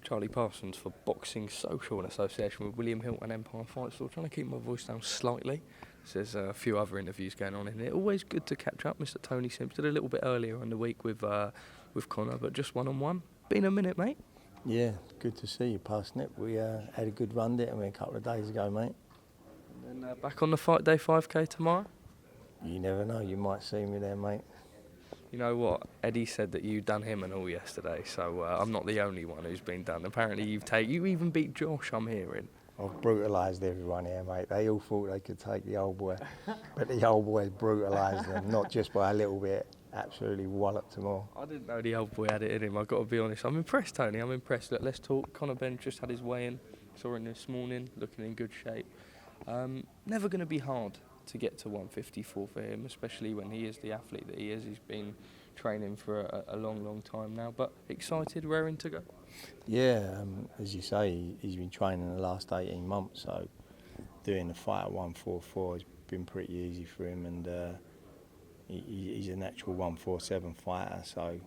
Charlie Parsons for Boxing Social in association with William Hill and Empire Fight Store. Trying to keep my voice down slightly. There's a few other interviews going on in here. Always good to catch up. Mr. Tony Sims did a little bit earlier in the week with Conor, but just one-on-one. Been a minute, mate. Yeah, good to see you, Parsnip. We had a good run, didn't we, a couple of days ago, mate? And then back on the Fight Day 5K tomorrow? You never know, you might see me there, mate. You know what? Eddie said that you done him and all yesterday, so I'm not the only one who's been done. Apparently you even beat Josh, I'm hearing. I've brutalised everyone here, mate. They all thought they could take the old boy, but the old boy brutalised them, not just by a little bit, absolutely walloped them all. I didn't know the old boy had it in him, I've got to be honest. I'm impressed, Tony, I'm impressed. Look, let's talk. Conor Benn just had his weigh-in, saw him this morning, looking in good shape. Never going to be hard to get to 154 for him, especially when he is the athlete that he is. He's been training for a long time now, but excited, raring to go? Yeah, as you say, he's been training the last 18 months, so doing the fight at 144 has been pretty easy for him, and he's a natural 147 fighter, so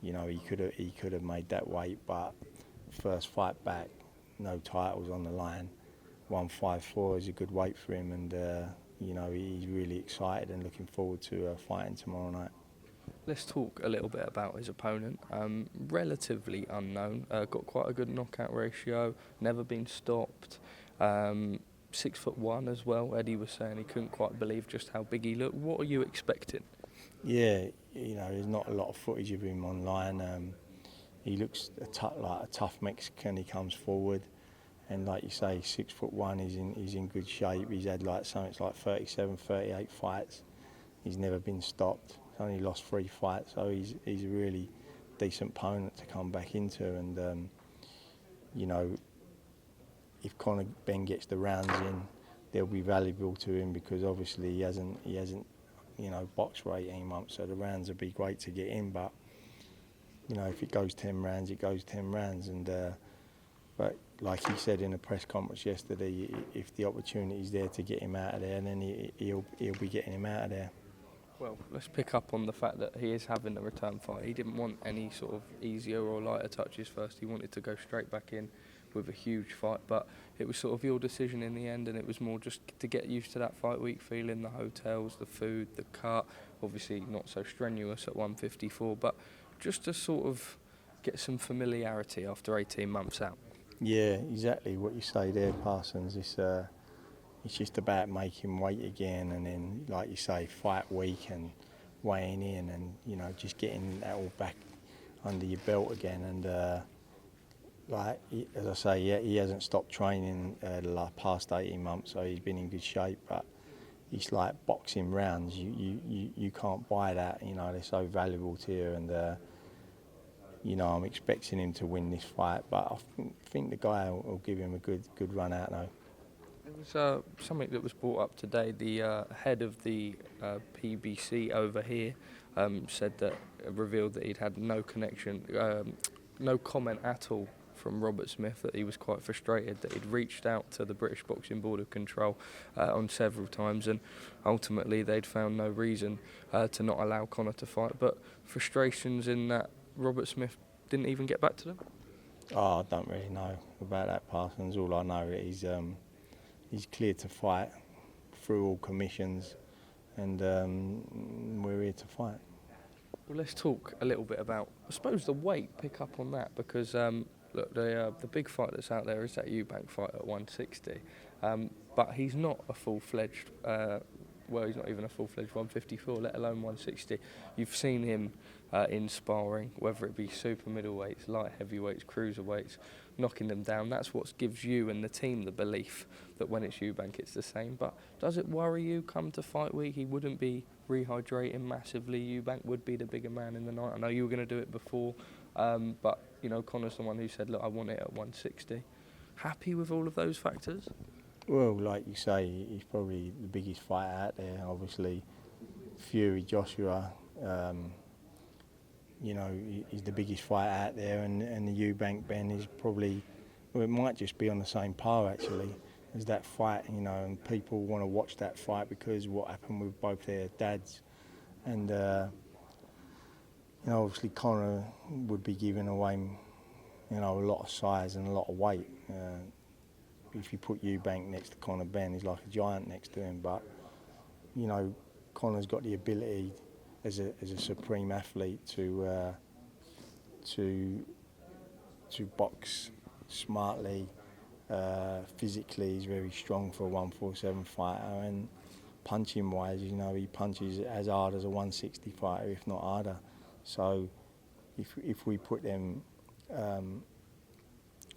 you know he could have made that weight, but first fight back, no titles on the line, 154 is a good weight for him, and you know he's really excited and looking forward to fighting tomorrow night. Let's talk a little bit about his opponent. Relatively unknown, got quite a good knockout ratio, never been stopped. 6'1" as well. Eddie was saying he couldn't quite believe just how big he looked. What are you expecting? Yeah, you know, there's not a lot of footage of him online. He looks like a tough Mexican. He comes forward, and like you say, 6'1", he's in good shape. He's had like something like 37, 38 fights. He's never been stopped. He's only lost 3 fights, so he's a really decent opponent to come back into. And you know, if Conor Benn gets the rounds in, they'll be valuable to him because obviously he hasn't you know boxed for 18 months, so the rounds would be great to get in. But you know, if it goes 10 rounds, it goes 10 rounds. And but like he said in a press conference yesterday, if the opportunity's there to get him out of there, then he'll be getting him out of there. Well, let's pick up on the fact that he is having a return fight. He didn't want any sort of easier or lighter touches first. He wanted to go straight back in with a huge fight, but it was sort of your decision in the end, and it was more just to get used to that fight week feeling, the hotels, the food, the cut. Obviously not so strenuous at 154, but just to sort of get some familiarity after 18 months out. Yeah, exactly what you say there, Parsons. It's just about making weight again, and then, like you say, fight week and weighing in, and you know, just getting that all back under your belt again. And like as I say, yeah, he hasn't stopped training the past 18 months, so he's been in good shape. But it's like boxing rounds. You can't buy that. You know, they're so valuable to you, and you know, I'm expecting him to win this fight, but I think the guy will give him a good run out now. There was something that was brought up today. The head of the PBC over here revealed that he'd had no connection, no comment at all from Robert Smith, that he was quite frustrated, that he'd reached out to the British Boxing Board of Control on several times, and ultimately they'd found no reason to not allow Conor to fight. But frustrations in that Robert Smith didn't even get back to them? Oh, I don't really know about that, Parsons. All I know is he's cleared to fight through all commissions, and we're here to fight. Well, let's talk a little bit about, I suppose, the weight. Pick up on that, because look, the big fight that's out there is that Eubank fight at 160, but he's not a full-fledged. Well, he's not even a full-fledged 154, let alone 160. You've seen him in sparring, whether it be super middleweights, light heavyweights, cruiserweights, knocking them down. That's what gives you and the team the belief that when it's Eubank, it's the same. But does it worry you come to fight week? He wouldn't be rehydrating massively. Eubank would be the bigger man in the night. I know you were going to do it before, but you know, Conor's the one who said, look, I want it at 160. Happy with all of those factors? Well, like you say, he's probably the biggest fighter out there. Obviously, Fury, Joshua, you know, he's the biggest fighter out there, and the Eubank Ben is probably it might just be on the same par actually as that fight, you know, and people want to watch that fight because of what happened with both their dads. And, you know, obviously Conor would be giving away, you know, a lot of size and a lot of weight. If you put Eubank next to Conor Benn, he's like a giant next to him. But, you know, Conor's got the ability as a supreme athlete to box smartly. Physically, he's very strong for a 147 fighter, and punching wise, you know, he punches as hard as a 160 fighter, if not harder. So, if we put them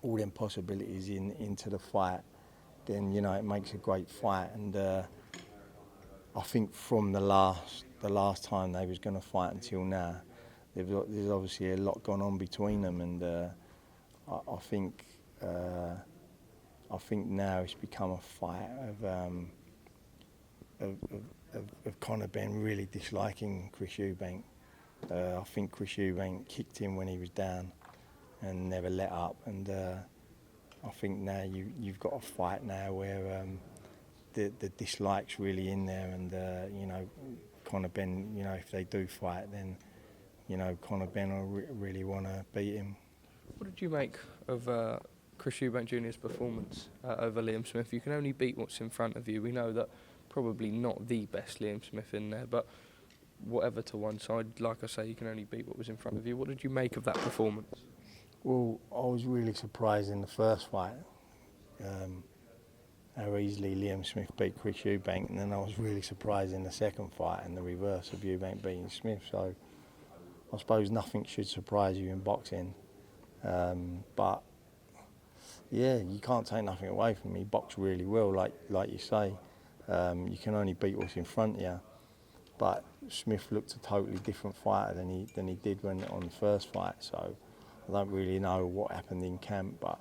all them possibilities into the fight, then, you know, it makes a great fight. And I think from the last time they was going to fight until now, there's obviously a lot gone on between them, and I think now it's become a fight of Conor Benn really disliking Chris Eubank. I think Chris Eubank kicked him when he was down and never let up, and I think now you've got a fight now where the dislike's really in there, and you know, Conor Benn, you know, if they do fight, then, you know, Conor Benn will really want to beat him. What did you make of Chris Eubank Jr.'s performance over Liam Smith? You can only beat what's in front of you. We know that probably not the best Liam Smith in there, but whatever to one side, like I say, you can only beat what was in front of you. What did you make of that performance? Well, I was really surprised in the first fight how easily Liam Smith beat Chris Eubank, and then I was really surprised in the second fight and the reverse of Eubank beating Smith. So I suppose nothing should surprise you in boxing, but yeah, you can't take nothing away from me. He boxed really well, like you say. You can only beat what's in front of you, but Smith looked a totally different fighter than he did when on the first fight. So I don't really know what happened in camp, but,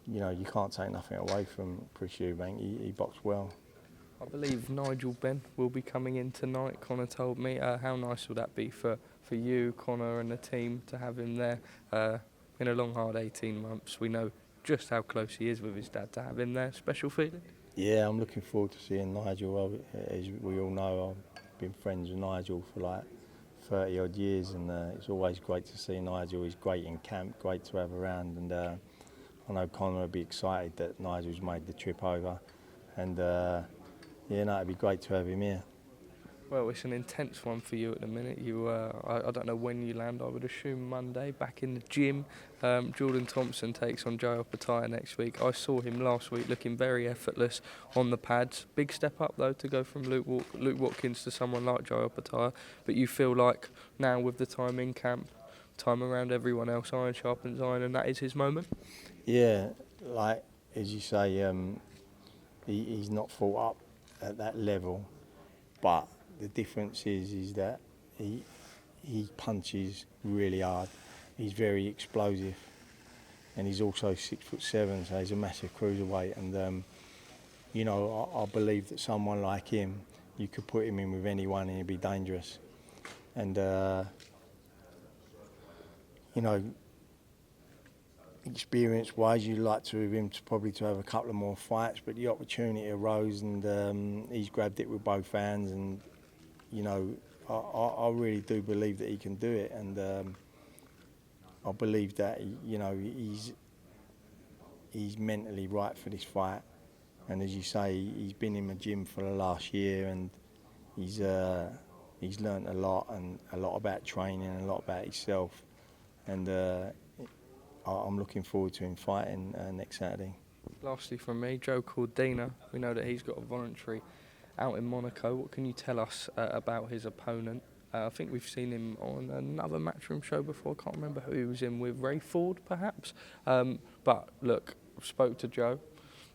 you know, you can't take nothing away from Chris Eubank. He boxed well. I believe Nigel Benn will be coming in tonight, Conor told me. How nice will that be for you, Conor, and the team to have him there? In a long, hard 18 months, we know just how close he is with his dad. To have him there, special feeling? Yeah, I'm looking forward to seeing Nigel. As we all know, I've been friends with Nigel for like 30 odd years, and it's always great to see Nigel. He's great in camp, great to have around, and I know Conor will be excited that Nigel's made the trip over, and yeah, no, it'd be great to have him here. Well, it's an intense one for you at the minute. You, I don't know when you land. I would assume Monday, back in the gym. Jordan Thompson takes on Jai Opetaia next week. I saw him last week looking very effortless on the pads. Big step up though to go from Luke Watkins to someone like Jai Opetaia. But you feel like now with the time in camp, time around everyone else, iron sharpens iron, and that is his moment. Yeah, like as you say, he's not fought up at that level, but the difference is that he punches really hard. He's very explosive, and he's also 6'7", so he's a massive cruiserweight. And you know, I believe that someone like him, you could put him in with anyone and he'd be dangerous. And you know, experience-wise, you'd like to have him probably to have a couple of more fights, but the opportunity arose, and he's grabbed it with both hands. And you know, I really do believe that he can do it, and I believe that, you know, he's mentally right for this fight. And as you say, he's been in the gym for the last year, and he's learnt a lot about training and a lot about himself. And I'm looking forward to him fighting next Saturday. Lastly from me, Joe Cordina. We know that he's got a voluntary out in Monaco. What can you tell us about his opponent? I think we've seen him on another Matchroom show before. I can't remember who he was in with, Ray Ford perhaps. But look, spoke to Joe.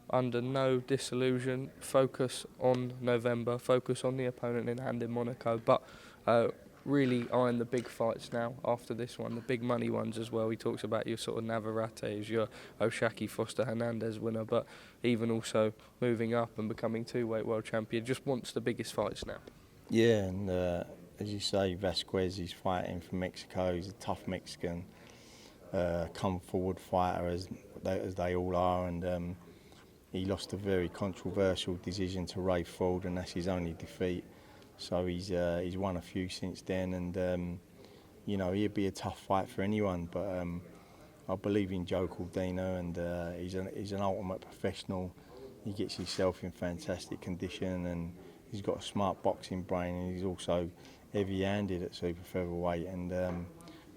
Under no disillusion, focus on November, focus on the opponent in hand in Monaco. But really eyeing the big fights now after this one, the big money ones as well. He talks about your sort of Navarrete, your Oshaki Foster Hernandez winner, but even also moving up and becoming two-weight world champion. Just wants the biggest fights now. Yeah, and as you say, Vasquez is fighting from Mexico. He's a tough Mexican, come forward fighter, as as they all are, and he lost a very controversial decision to Ray Ford, and that's his only defeat. So he's won a few since then, and you know, he'd be a tough fight for anyone. But I believe in Joe Cordina, and he's an ultimate professional. He gets himself in fantastic condition, and he's got a smart boxing brain, and he's also heavy-handed at super featherweight. And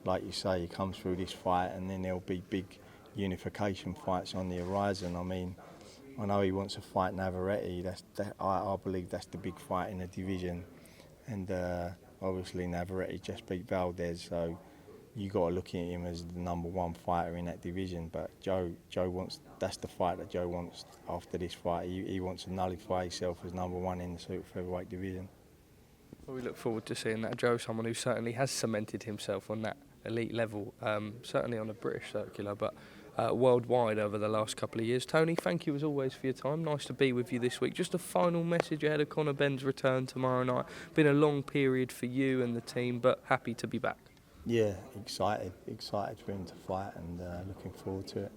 like you say, he comes through this fight, and then there'll be big unification fights on the horizon. I mean, I know he wants to fight Navarrete. I believe that's the big fight in the division, and obviously Navarrete just beat Valdez, so you got to look at him as the #1 fighter in that division. But Joe wants, that's the fight that Joe wants after this fight. He wants to nullify himself as #1 in the super featherweight division. Well, we look forward to seeing that. Joe, someone who certainly has cemented himself on that elite level, certainly on the British circular, but worldwide over the last couple of years. Tony, thank you as always for your time. Nice to be with you this week. Just a final message ahead of Conor Benn's return tomorrow night. Been a long period for you and the team, but happy to be back. Yeah, excited for him to fight, and looking forward to it.